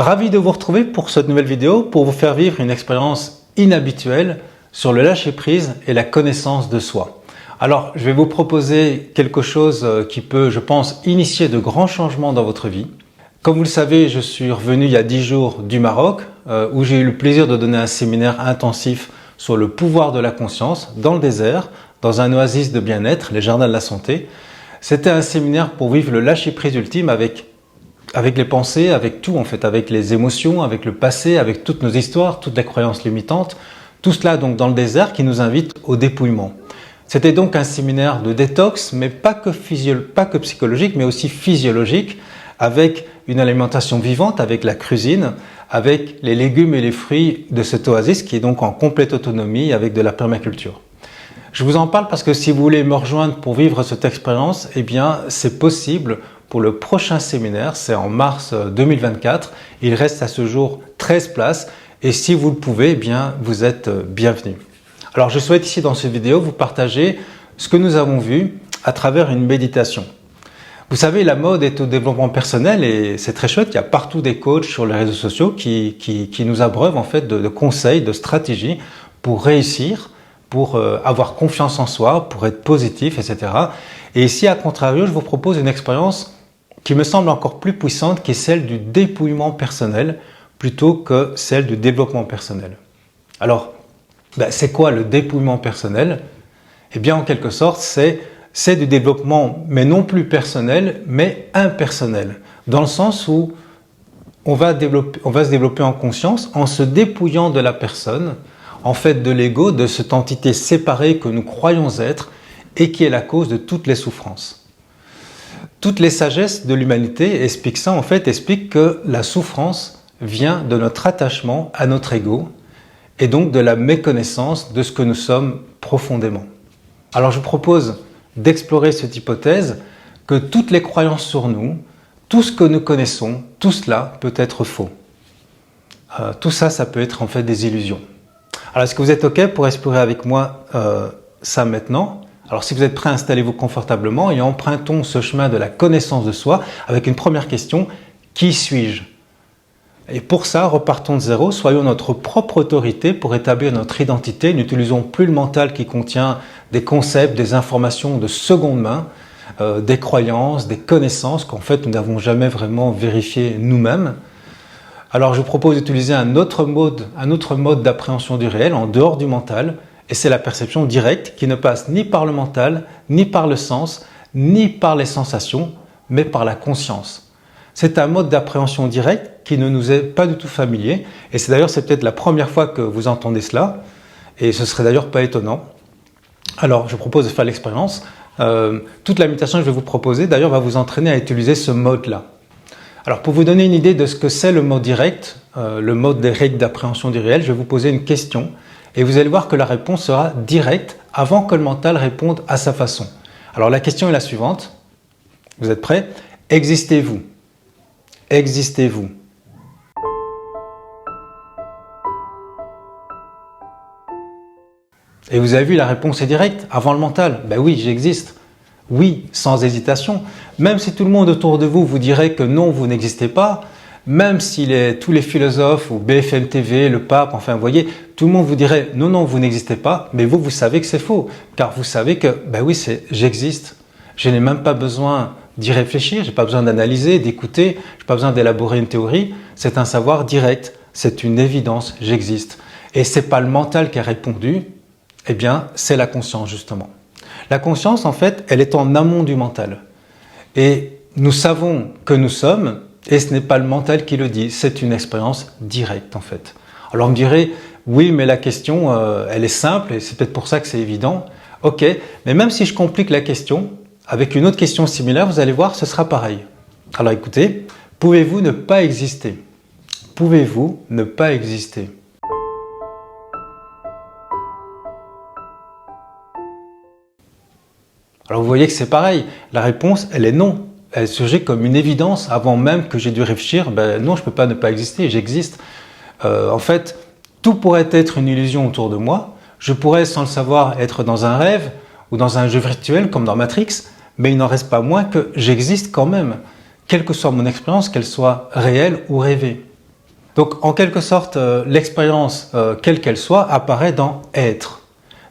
Ravi de vous retrouver pour cette nouvelle vidéo pour vous faire vivre une expérience inhabituelle sur le lâcher-prise et la connaissance de soi. Alors, je vais vous proposer quelque chose qui peut, je pense, initier de grands changements dans votre vie. Comme vous le savez, je suis revenu il y a 10 jours du Maroc où j'ai eu le plaisir de donner un séminaire intensif sur le pouvoir de la conscience dans le désert, dans un oasis de bien-être, les jardins de la santé. C'était un séminaire pour vivre le lâcher-prise ultime avec les pensées, avec tout en fait, avec les émotions, avec le passé, avec toutes nos histoires, toutes les croyances limitantes. Tout cela donc dans le désert qui nous invite au dépouillement. C'était donc un séminaire de détox, mais pas que psychologique, mais aussi physiologique, avec une alimentation vivante, avec la cuisine, avec les légumes et les fruits de cet oasis qui est donc en complète autonomie avec de la permaculture. Je vous en parle parce que si vous voulez me rejoindre pour vivre cette expérience, eh bien c'est possible pour le prochain séminaire, c'est en mars 2024. Il reste à ce jour 13 places et si vous le pouvez, eh bien vous êtes bienvenus. Alors je souhaite ici dans cette vidéo vous partager ce que nous avons vu à travers une méditation. Vous savez, la mode est au développement personnel et c'est très chouette. Il y a partout des coachs sur les réseaux sociaux qui nous abreuvent en fait de conseils, de stratégies pour réussir, pour avoir confiance en soi, pour être positif, etc. Et ici, à contrario, je vous propose une expérience qui me semble encore plus puissante, qui est celle du dépouillement personnel plutôt que celle du développement personnel. Alors, c'est quoi le dépouillement personnel? Eh bien, en quelque sorte, c'est du développement, mais non plus personnel, mais impersonnel, dans le sens où on va se développer en conscience en se dépouillant de la personne, en fait de l'ego, de cette entité séparée que nous croyons être et qui est la cause de toutes les souffrances. Toutes les sagesses de l'humanité expliquent ça, en fait, expliquent que la souffrance vient de notre attachement à notre ego et donc de la méconnaissance de ce que nous sommes profondément. Alors je vous propose d'explorer cette hypothèse que toutes les croyances sur nous, tout ce que nous connaissons, tout cela peut être faux. Tout ça, ça peut être en fait des illusions. Alors est-ce que vous êtes OK pour explorer avec moi ça maintenant ? Alors si vous êtes prêts, installez-vous confortablement et empruntons ce chemin de la connaissance de soi avec une première question, qui suis-je ? Et pour ça, repartons de zéro, soyons notre propre autorité pour établir notre identité. N'utilisons plus le mental qui contient des concepts, des informations de seconde main, des croyances, des connaissances qu'en fait nous n'avons jamais vraiment vérifiées nous-mêmes. Alors je vous propose d'utiliser un autre mode d'appréhension du réel en dehors du mental, et c'est la perception directe qui ne passe ni par le mental, ni par le sens, ni par les sensations, mais par la conscience. C'est un mode d'appréhension directe qui ne nous est pas du tout familier, et c'est peut-être la première fois que vous entendez cela, et ce serait d'ailleurs pas étonnant. Alors je vous propose de faire l'expérience. Toute la méditation que je vais vous proposer d'ailleurs va vous entraîner à utiliser ce mode-là. Alors pour vous donner une idée de ce que c'est le mode direct, le mode direct d'appréhension du réel, je vais vous poser une question et vous allez voir que la réponse sera directe avant que le mental réponde à sa façon. Alors la question est la suivante. Vous êtes prêts? Existez-vous? Existez-vous? Et vous avez vu, la réponse est directe, avant le mental. Ben oui, j'existe. Oui, sans hésitation. Même si tout le monde autour de vous vous dirait que non, vous n'existez pas, même si tous les philosophes ou BFM TV, le pape, enfin vous voyez, tout le monde vous dirait non, non, vous n'existez pas, mais vous savez que c'est faux. Car vous savez que, ben oui, j'existe. Je n'ai même pas besoin d'y réfléchir, je n'ai pas besoin d'analyser, d'écouter, je n'ai pas besoin d'élaborer une théorie. C'est un savoir direct, c'est une évidence, j'existe. Et ce n'est pas le mental qui a répondu, eh bien, c'est la conscience justement. La conscience, en fait, elle est en amont du mental. Et nous savons que nous sommes, et ce n'est pas le mental qui le dit, c'est une expérience directe, en fait. Alors, on me dirait, oui, mais la question, elle est simple, et c'est peut-être pour ça que c'est évident. Ok, mais même si je complique la question, avec une autre question similaire, vous allez voir, ce sera pareil. Alors, écoutez, pouvez-vous ne pas exister? Pouvez-vous ne pas exister? Alors vous voyez que c'est pareil, la réponse elle est non, elle surgit comme une évidence avant même que j'ai dû réfléchir, non je ne peux pas ne pas exister, j'existe. En fait, tout pourrait être une illusion autour de moi, je pourrais sans le savoir être dans un rêve ou dans un jeu virtuel comme dans Matrix, mais il n'en reste pas moins que j'existe quand même, quelle que soit mon expérience, qu'elle soit réelle ou rêvée. Donc en quelque sorte, l'expérience, quelle qu'elle soit, apparaît dans être.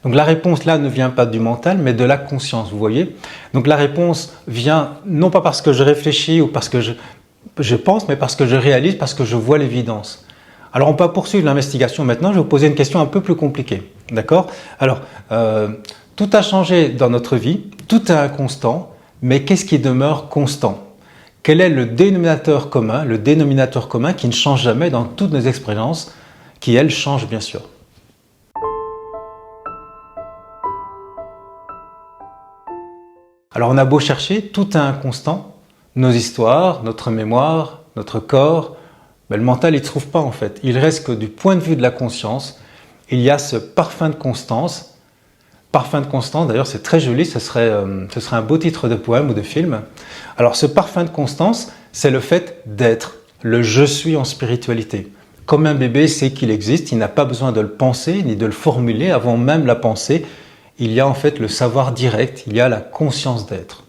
Donc la réponse là ne vient pas du mental, mais de la conscience, vous voyez. Donc la réponse vient non pas parce que je réfléchis ou parce que je pense, mais parce que je réalise, parce que je vois l'évidence. Alors on peut poursuivre l'investigation maintenant, je vais vous poser une question un peu plus compliquée. D'accord? Alors, tout a changé dans notre vie, tout est inconstant, mais qu'est-ce qui demeure constant? Quel est le dénominateur commun qui ne change jamais dans toutes nos expériences, qui elles changent bien sûr? Alors on a beau chercher, tout est inconstant, nos histoires, notre mémoire, notre corps, mais le mental il ne trouve pas en fait. Il reste que du point de vue de la conscience, il y a ce parfum de constance. Parfum de constance, d'ailleurs c'est très joli, ce serait un beau titre de poème ou de film. Alors ce parfum de constance, c'est le fait d'être, le je suis en spiritualité. Comme un bébé sait qu'il existe, il n'a pas besoin de le penser ni de le formuler avant même la pensée. Il y a en fait le savoir direct, il y a la conscience d'être.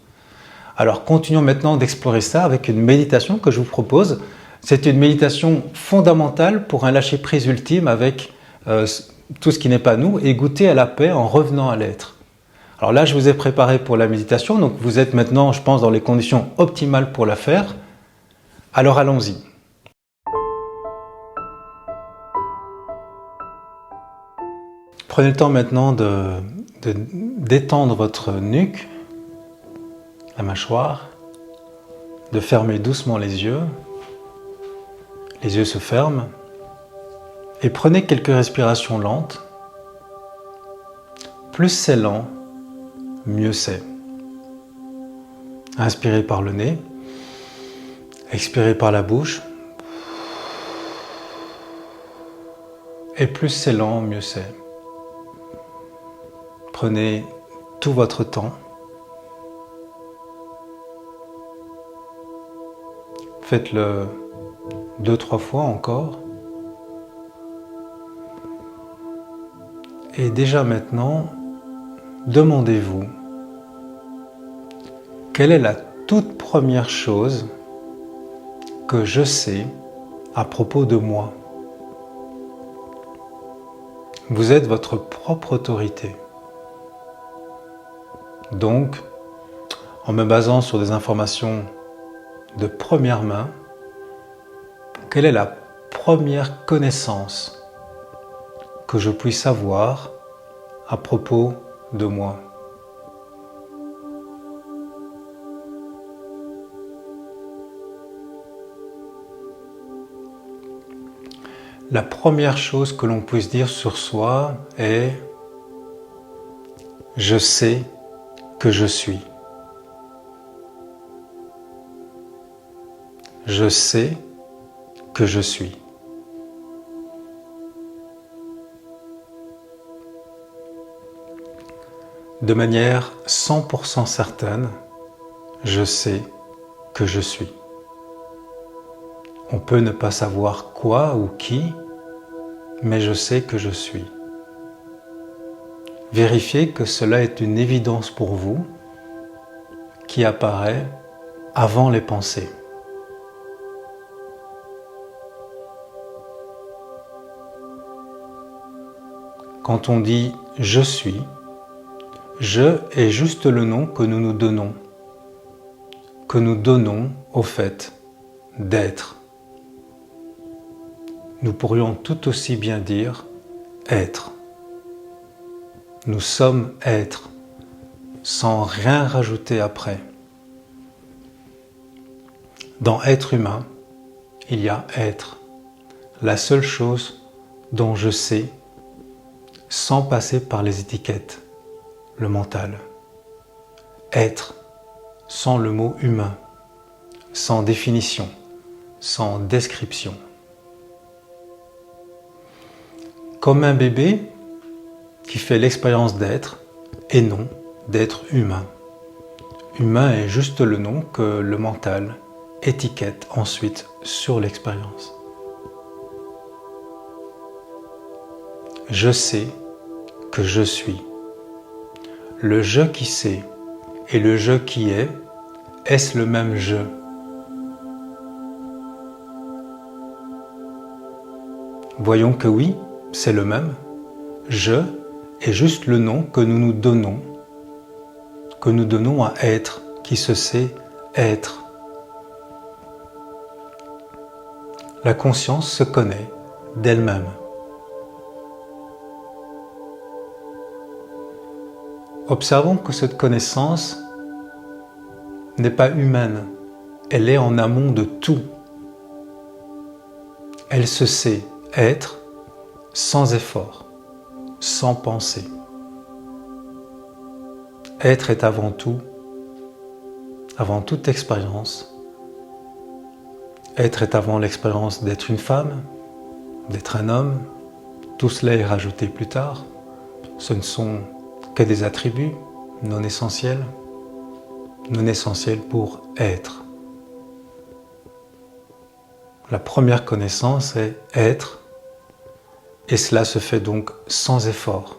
Alors continuons maintenant d'explorer ça avec une méditation que je vous propose. C'est une méditation fondamentale pour un lâcher-prise ultime avec tout ce qui n'est pas nous et goûter à la paix en revenant à l'être. Alors là, je vous ai préparé pour la méditation, donc vous êtes maintenant, je pense, dans les conditions optimales pour la faire. Alors allons-y. Prenez le temps maintenant de détendre votre nuque, la mâchoire, de fermer doucement les yeux. Les yeux se ferment et prenez quelques respirations lentes. Plus c'est lent, mieux c'est. Inspirez par le nez, expirez par la bouche. Et plus c'est lent, mieux c'est. Prenez tout votre temps. Faites-le 2-3 fois encore. Et déjà maintenant, demandez-vous, quelle est la toute première chose que je sais à propos de moi? Vous êtes votre propre autorité. Donc, en me basant sur des informations de première main, quelle est la première connaissance que je puisse avoir à propos de moi? La première chose que l'on puisse dire sur soi est « Je sais que je suis ». Je sais que je suis. De manière 100% certaine, je sais que je suis. On peut ne pas savoir quoi ou qui, mais je sais que je suis. Vérifiez que cela est une évidence pour vous qui apparaît avant les pensées. Quand on dit « je suis », je est juste le nom que nous nous donnons au fait d'être. Nous pourrions tout aussi bien dire être. Nous sommes être, sans rien rajouter après. Dans être humain, il y a être, la seule chose dont je sais, sans passer par les étiquettes, le mental. Être, sans le mot humain, sans définition, sans description. Comme un bébé qui fait l'expérience d'être et non d'être humain. Humain est juste le nom que le mental étiquette ensuite sur l'expérience. Je sais que je suis. Le je qui sait et le je qui est, est-ce le même je? voyons que oui, c'est le même. Je est juste le nom que nous nous donnons, à être, qui se sait être. La conscience se connaît d'elle-même. Observons que cette connaissance n'est pas humaine, elle est en amont de tout. Elle se sait être sans effort, sans pensée. Être est avant toute expérience. Être est avant l'expérience d'être une femme, d'être un homme. Tout cela est rajouté plus tard. Ce ne sont que des attributs non essentiels pour être. La première connaissance est être, et cela se fait donc sans effort,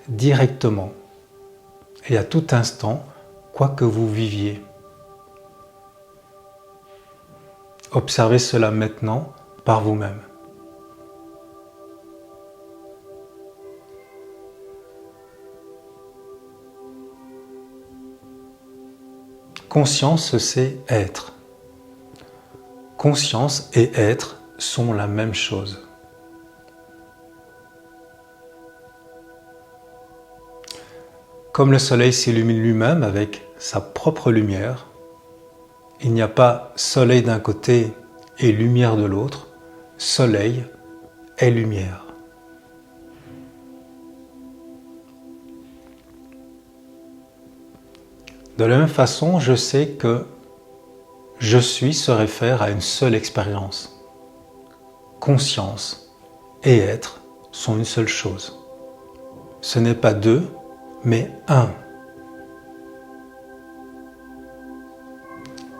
directement, et à tout instant, quoi que vous viviez. Observez cela maintenant par vous-même. Conscience, c'est être. Conscience et être sont la même chose. Comme le soleil s'illumine lui-même avec sa propre lumière, il n'y a pas soleil d'un côté et lumière de l'autre, soleil est lumière. De la même façon, je sais que je suis se réfère à une seule expérience. Conscience et être sont une seule chose. Ce n'est pas deux, mais un.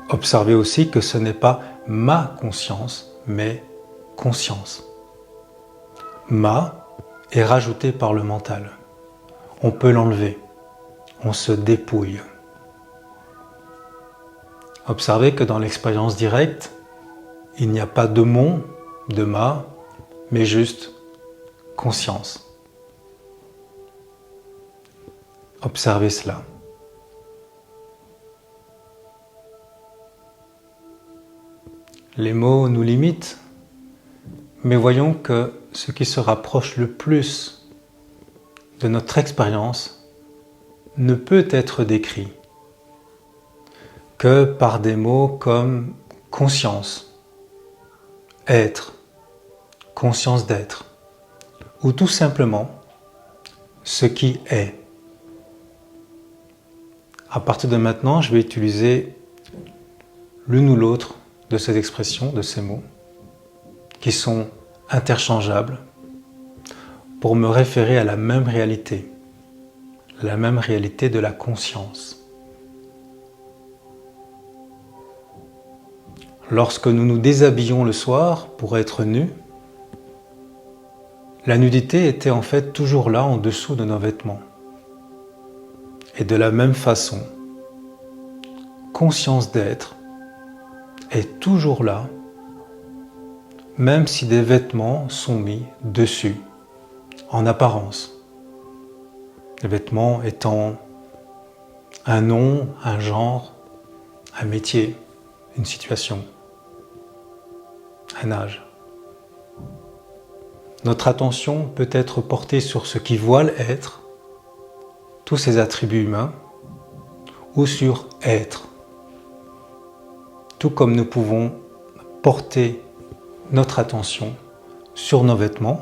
Observez aussi que ce n'est pas ma conscience, mais conscience. Ma est rajouté par le mental. On peut l'enlever. On se dépouille. Observez que dans l'expérience directe, il n'y a pas de mon, de ma, mais juste conscience. Observez cela. Les mots nous limitent, mais voyons que ce qui se rapproche le plus de notre expérience ne peut être décrit que par des mots comme conscience, être, conscience d'être, ou tout simplement ce qui est. À partir de maintenant, je vais utiliser l'une ou l'autre de ces expressions, de ces mots, qui sont interchangeables, pour me référer à la même réalité de la conscience. Lorsque nous nous déshabillons le soir pour être nus, la nudité était en fait toujours là en dessous de nos vêtements. Et de la même façon, conscience d'être est toujours là, même si des vêtements sont mis dessus, en apparence. Les vêtements étant un nom, un genre, un métier, une situation, un âge. Notre attention peut être portée sur ce qui voile être, tous ces attributs humains, ou sur être. Tout comme nous pouvons porter notre attention sur nos vêtements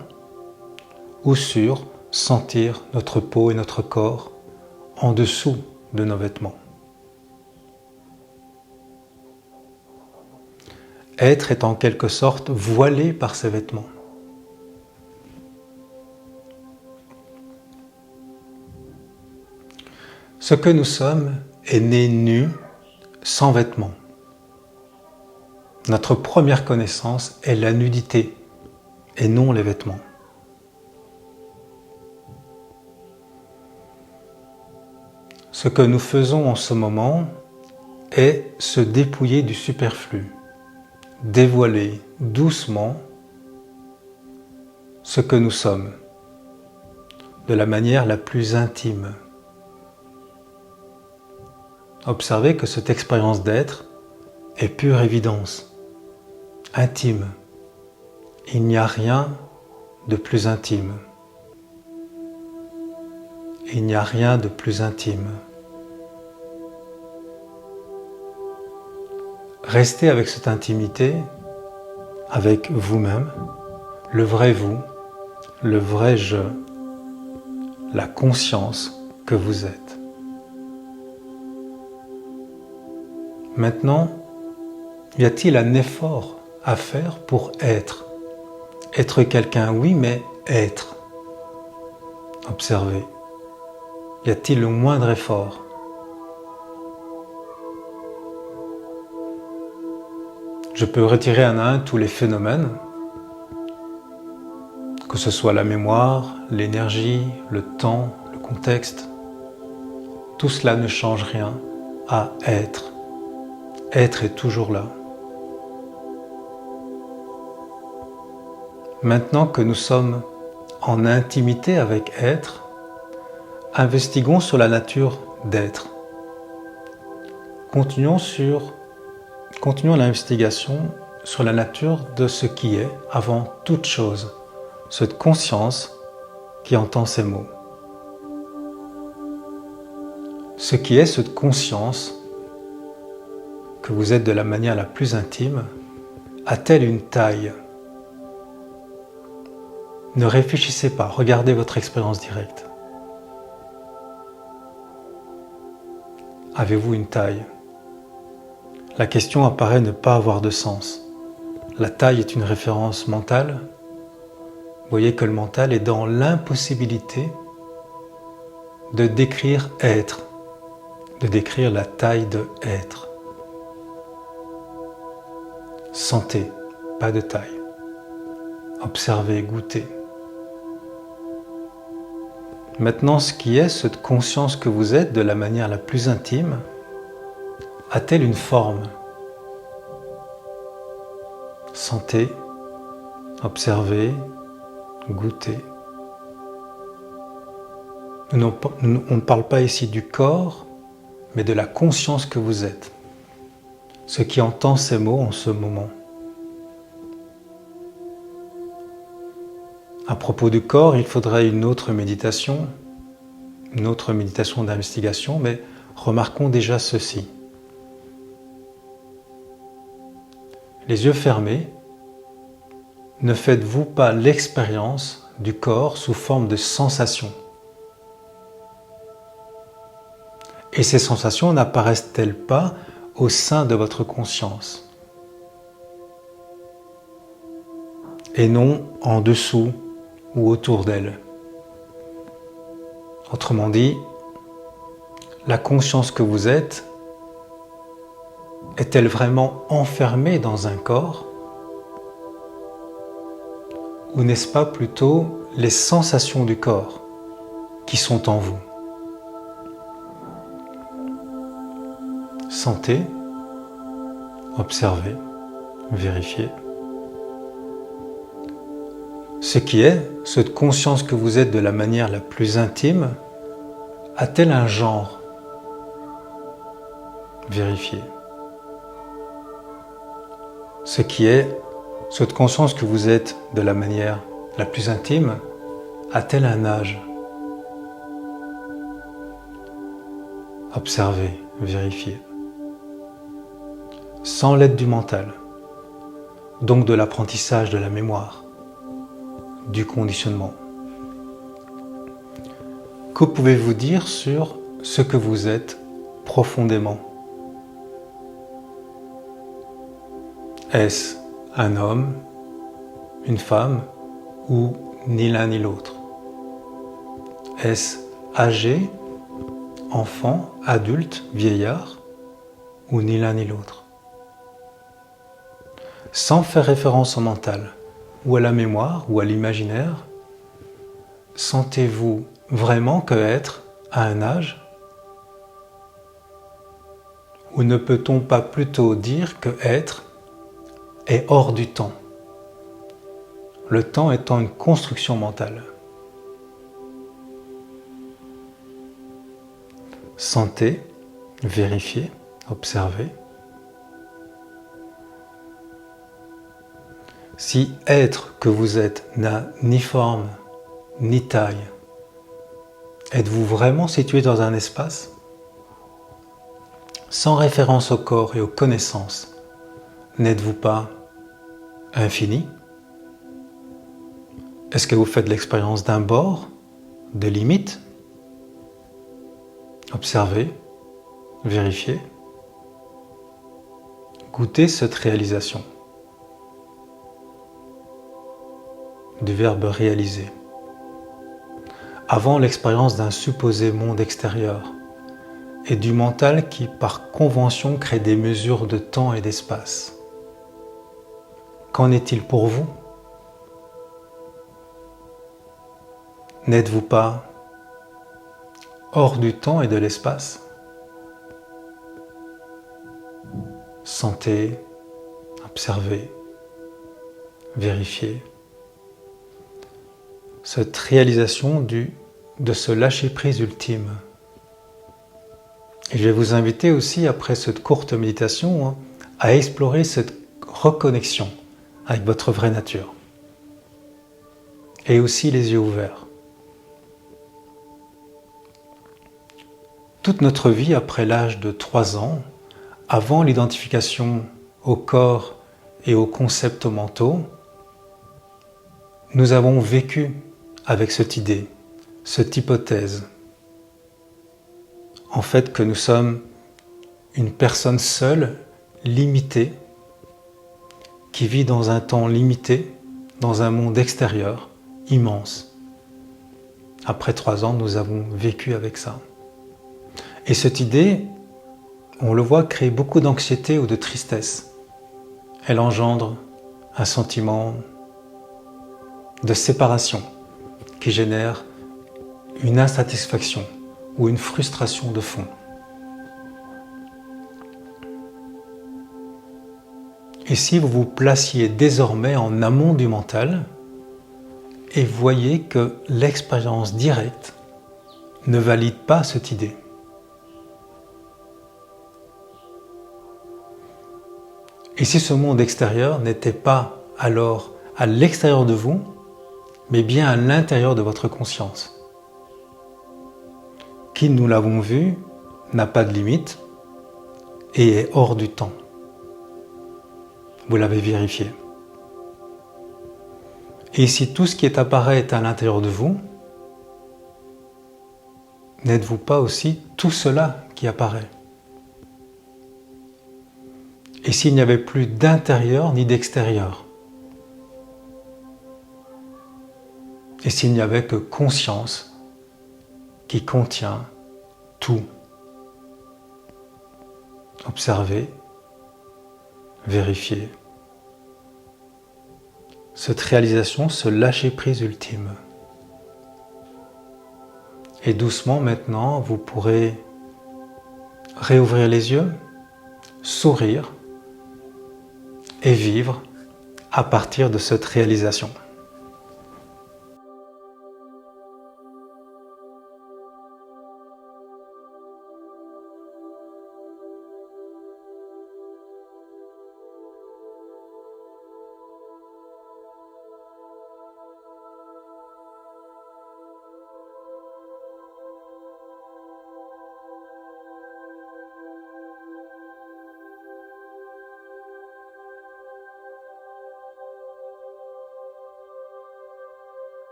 ou sur sentir notre peau et notre corps en dessous de nos vêtements. Être est en quelque sorte voilé par ces vêtements. Ce que nous sommes est né nu, sans vêtements. Notre première connaissance est la nudité et non les vêtements. Ce que nous faisons en ce moment est se dépouiller du superflu, dévoiler doucement ce que nous sommes, de la manière la plus intime. Observez que cette expérience d'être est pure évidence, intime. Il n'y a rien de plus intime. Il n'y a rien de plus intime. Restez avec cette intimité, avec vous-même, le vrai vous, le vrai je, la conscience que vous êtes. Maintenant, y a-t-il un effort à faire pour être? Être quelqu'un, oui, mais être. Observez. Y a-t-il le moindre effort? Je peux retirer un à un tous les phénomènes, que ce soit la mémoire, l'énergie, le temps, le contexte. Tout cela ne change rien à être. Être est toujours là. Maintenant que nous sommes en intimité avec être, investiguons sur la nature d'être. Continuons l'investigation sur la nature de ce qui est avant toute chose, cette conscience qui entend ces mots. Ce qui est cette conscience que vous êtes de la manière la plus intime, a-t-elle une taille? Ne réfléchissez pas, regardez votre expérience directe. Avez-vous une taille? La question apparaît ne pas avoir de sens. La taille est une référence mentale. Vous voyez que le mental est dans l'impossibilité de décrire être, de décrire la taille de être. Sentez, pas de taille. Observez, goûtez. Maintenant, ce qui est cette conscience que vous êtes de la manière la plus intime, a-t-elle une forme? Sentez, observez, goûtez. On ne parle pas ici du corps, mais de la conscience que vous êtes. Ce qui entend ces mots en ce moment. À propos du corps, il faudrait une autre méditation d'investigation, mais remarquons déjà ceci. Les yeux fermés, ne faites-vous pas l'expérience du corps sous forme de sensations? Et ces sensations n'apparaissent-elles pas au sein de votre conscience? Et non en dessous ou autour d'elle. Autrement dit, la conscience que vous êtes est-elle vraiment enfermée dans un corps? Ou n'est-ce pas plutôt les sensations du corps qui sont en vous? Sentez, observez, vérifiez. Ce qui est, cette conscience que vous êtes de la manière la plus intime, a-t-elle un genre? Vérifiez. Ce qui est, cette conscience que vous êtes de la manière la plus intime, a-t-elle un âge? Observez, vérifiez. Sans l'aide du mental, donc de l'apprentissage de la mémoire, du conditionnement. Que pouvez-vous dire sur ce que vous êtes profondément? Est-ce un homme, une femme ou ni l'un ni l'autre? Est-ce âgé, enfant, adulte, vieillard ou ni l'un ni l'autre? Sans faire référence au mental, ou à la mémoire, ou à l'imaginaire, sentez-vous vraiment que être a un âge? Ou ne peut-on pas plutôt dire que être est hors du temps? le temps étant une construction mentale. Sentez, vérifiez, observez. Si être que vous êtes n'a ni forme, ni taille, êtes-vous vraiment situé dans un espace? Sans référence au corps et aux connaissances, n'êtes-vous pas infini? Est-ce que vous faites l'expérience d'un bord, de limites? Observez, vérifiez, goûtez cette réalisation du verbe réaliser. Avant l'expérience d'un supposé monde extérieur et du mental qui, par convention, crée des mesures de temps et d'espace. Qu'en est-il pour vous? N'êtes-vous pas hors du temps et de l'espace? Sentez, observez, vérifiez. Cette réalisation de ce lâcher-prise ultime. Et je vais vous inviter aussi, après cette courte méditation, à explorer cette reconnexion avec votre vraie nature. Et aussi les yeux ouverts. Toute notre vie, après l'âge de 3 ans, avant l'identification au corps et aux concepts mentaux, nous avons vécu avec cette idée, cette hypothèse, en fait que nous sommes une personne seule, limitée, qui vit dans un temps limité, dans un monde extérieur, immense. Après 3 ans, nous avons vécu avec ça. Et cette idée, on le voit, crée beaucoup d'anxiété ou de tristesse. Elle engendre un sentiment de séparation qui génère une insatisfaction ou une frustration de fond. Et si vous vous placiez désormais en amont du mental et voyez que l'expérience directe ne valide pas cette idée. Et si ce monde extérieur n'était pas alors à l'extérieur de vous, mais bien à l'intérieur de votre conscience, qui, nous l'avons vu, n'a pas de limite et est hors du temps. Vous l'avez vérifié. Et si tout ce qui apparaît est à l'intérieur de vous, n'êtes-vous pas aussi tout cela qui apparaît? Et s'il n'y avait plus d'intérieur ni d'extérieur? Et s'il n'y avait que conscience qui contient tout? Observez, vérifiez. Cette réalisation, ce lâcher-prise ultime. Et doucement maintenant, vous pourrez réouvrir les yeux, sourire et vivre à partir de cette réalisation.